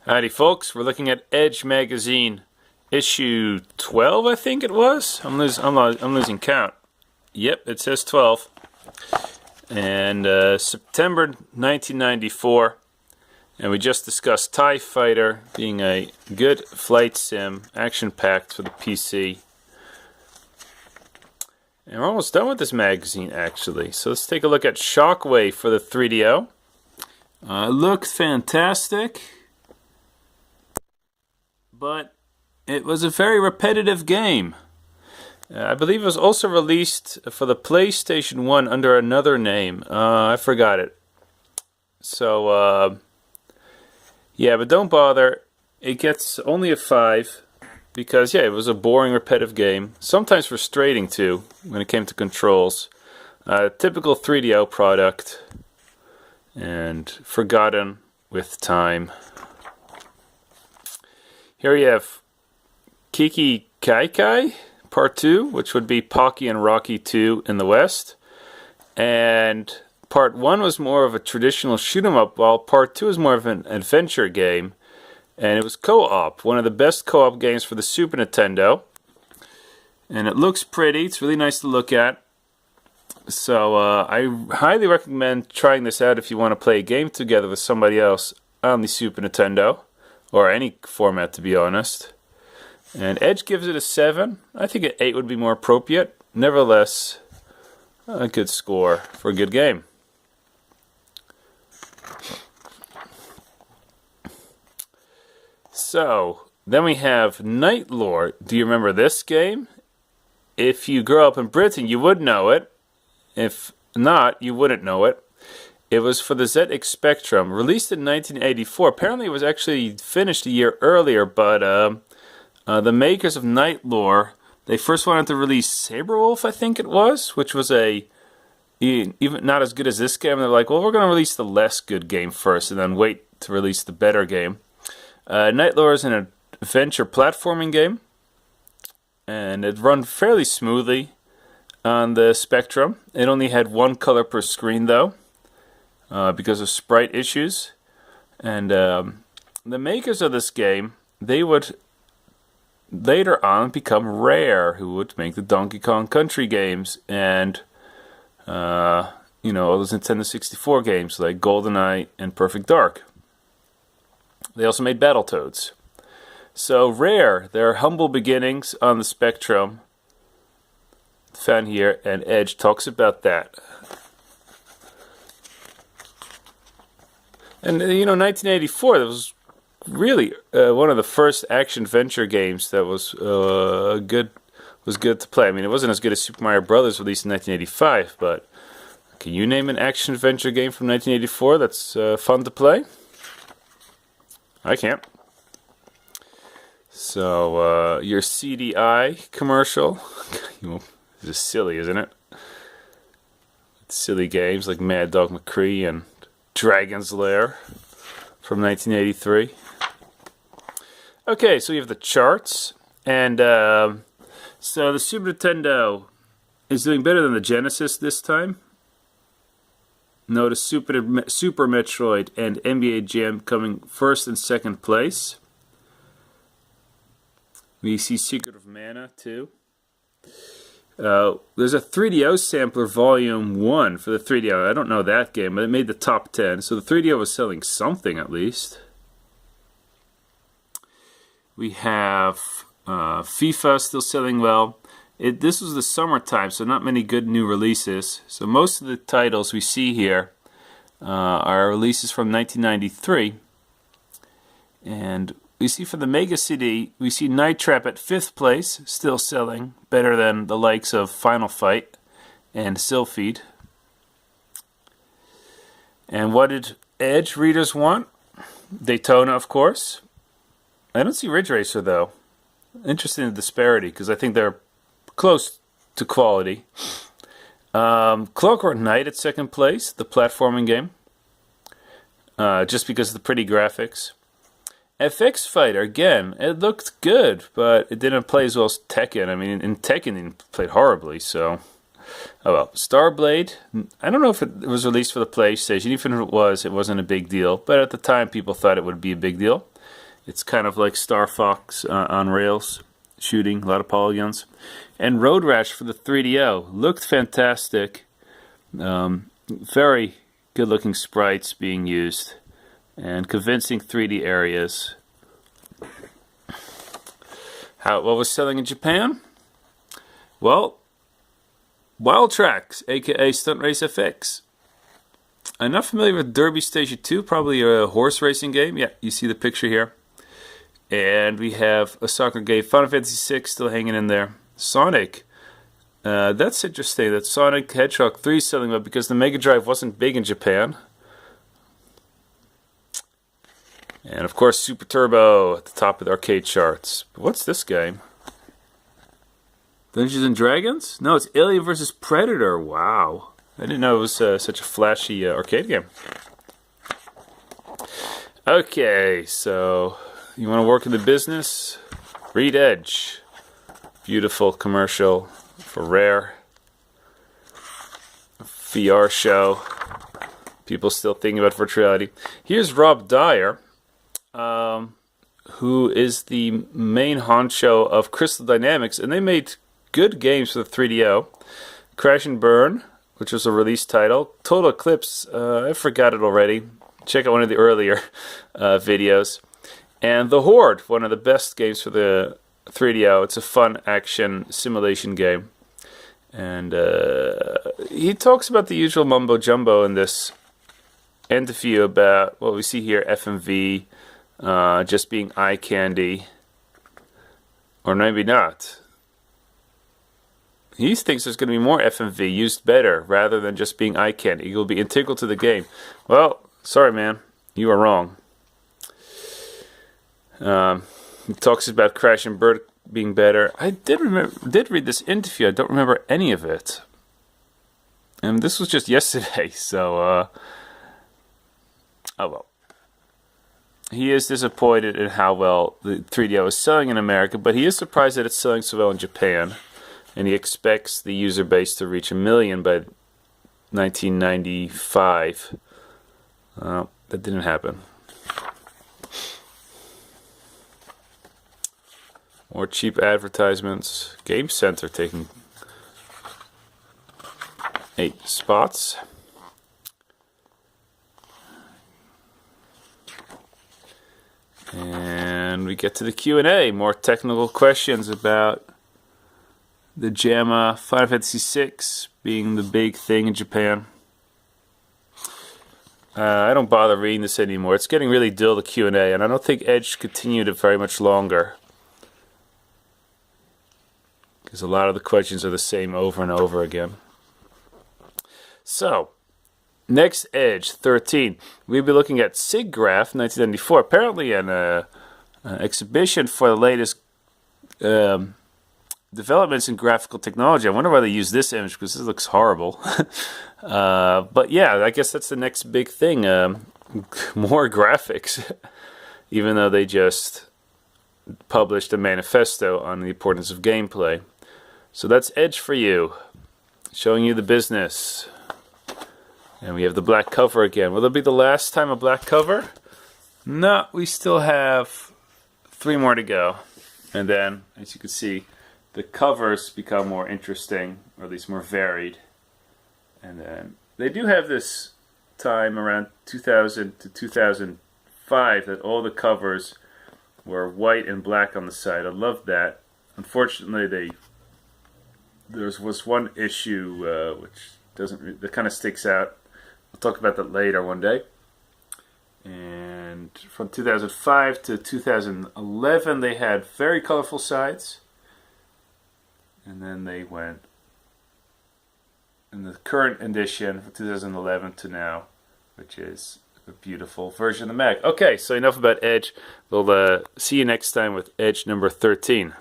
Howdy folks, we're looking at Edge magazine issue 12, I think it was. I'm losing count. Yep, it says 12. And September 1994. And we just discussed TIE Fighter being a good flight sim, action-packed for the PC. And we're almost done with this magazine actually. So let's take a look at Chokwe for the 3DO. It looks fantastic. But it was a very repetitive game. I believe it was also released for the PlayStation 1 under another name. I forgot it. So, yeah, but don't bother. It gets only a 5 because, yeah, it was a boring, repetitive game. Sometimes frustrating, too, when it came to controls. Typical 3DO product and forgotten with time. Here you have Kiki Guy Guy, Part 2, which would be Pocky and Rocky 2 in the West. And Part 1 was more of a traditional shoot-'em-up, while Part 2 is more of an adventure game. And it was co-op, one of the best co-op games for the Super Nintendo. And it looks pretty, it's really nice to look at. So I highly recommend trying this out if you want to play a game together with somebody else on the Super Nintendo. Or any format, to be honest. And Edge gives it a 7. I think an 8 would be more appropriate. Nevertheless, a good score for a good game. So, then we have Night Lord. Do you remember this game? If you grew up in Britain, you would know it. If not, you wouldn't know it. It was for the ZX Spectrum, released in 1984. Apparently it was actually finished a year earlier, but the makers of Night Lore, they first wanted to release Saberwolf, I think it was, which was even not as good as this game. They're like, well, we're going to release the less good game first and then wait to release the better game. Night Lore is an adventure platforming game, and it run fairly smoothly on the Spectrum. It only had one color per screen, though. Because of sprite issues. And the makers of this game, they would later on become Rare, who would make the Donkey Kong Country games and all those Nintendo 64 games like GoldenEye and Perfect Dark. They also made Battletoads. So Rare, their humble beginnings on the Spectrum, found here, and Edge talks about that. And 1984, that was really one of the first action-adventure games that was good to play. I mean, it wasn't as good as Super Mario Brothers, released in 1985, but can you name an action-adventure game from 1984 that's fun to play? I can't. So, your CDI commercial, this is silly, isn't it? It's silly games like Mad Dog McCree and Dragon's Lair from 1983. Okay, so we have the charts, and so the Super Nintendo is doing better than the Genesis this time. Notice Super Metroid and NBA Jam coming first and second place. We see Secret of Mana too. There's a 3DO sampler volume 1 for the 3DO. I don't know that game, but it made the top 10. So the 3DO was selling something at least. We have FIFA still selling well. This was the summertime, so not many good new releases. So most of the titles we see here are releases from 1993. And we see for the Mega CD, we see Night Trap at 5th place, still selling, better than the likes of Final Fight and Sylphid. And what did Edge readers want? Daytona, of course. I don't see Ridge Racer, though. Interesting the disparity, because I think they're close to quality. Clockwork Knight at 2nd place, the platforming game. Just because of the pretty graphics. FX Fighter, again, it looked good, but it didn't play as well as Tekken. I mean, in Tekken it played horribly, so Oh well. Starblade, I don't know if it was released for the PlayStation. Even if it wasn't a big deal. But at the time, people thought it would be a big deal. It's kind of like Star Fox on rails, shooting, a lot of polygons. And Road Rash for the 3DO. Looked fantastic. Very good looking sprites being used. And convincing 3D areas. What was selling in Japan? Well, Wild Tracks, aka Stunt Race FX. I'm not familiar with Derby Station 2, probably a horse racing game. Yeah, you see the picture here. And we have a soccer game, Final Fantasy VI, still hanging in there. Sonic. That's interesting that Sonic Hedgehog 3 is selling well because the Mega Drive wasn't big in Japan. And of course, Super Turbo at the top of the arcade charts. But what's this game? Dungeons and Dragons? No, it's Alien vs. Predator. Wow. I didn't know it was such a flashy arcade game. Okay, so you want to work in the business? Read Edge. Beautiful commercial for Rare. VR show. People still thinking about virtual reality. Here's Rob Dyer, who is the main honcho of Crystal Dynamics, and they made good games for the 3DO. Crash and Burn, which was a release title. Total Eclipse, I forgot it already. Check out one of the earlier videos. And The Horde, one of the best games for the 3DO. It's a fun action simulation game. And he talks about the usual mumbo jumbo in this interview about what we see here, FMV, just being eye candy. Or maybe not. He thinks there's going to be more FMV used better rather than just being eye candy. It will be integral to the game. Well, sorry man, you are wrong. He talks about Crash and Burn being better. I did read this interview. I don't remember any of it. And this was just yesterday, so oh well. He is disappointed in how well the 3DO is selling in America, but he is surprised that it's selling so well in Japan. And he expects the user base to reach 1 million by 1995. That didn't happen. More cheap advertisements. Game Center taking 8 spots. And we get to the Q&A. More technical questions about the JAMA Final Fantasy VI being the big thing in Japan. I don't bother reading this anymore. It's getting really dull, the Q&A, and I don't think Edge continued it very much longer. Because a lot of the questions are the same over and over again. So, next Edge, 13. We'll be looking at SIGGRAPH 1994. Apparently an exhibition for the latest developments in graphical technology. I wonder why they use this image because this looks horrible. But yeah, I guess that's the next big thing. More graphics. Even though they just published a manifesto on the importance of gameplay. So that's Edge for you. Showing you the business. And we have the black cover again. Will it be the last time a black cover? No, we still have 3 more to go. And then, as you can see, the covers become more interesting, or at least more varied. And then they do have this time around 2000 to 2005 that all the covers were white and black on the side. I loved that. Unfortunately, there was one issue which that kind of sticks out. I'll talk about that later one day. And from 2005 to 2011, they had very colorful sides. And then they went in the current edition from 2011 to now, which is a beautiful version of the Mac. Okay, so enough about Edge. We'll see you next time with Edge number 13.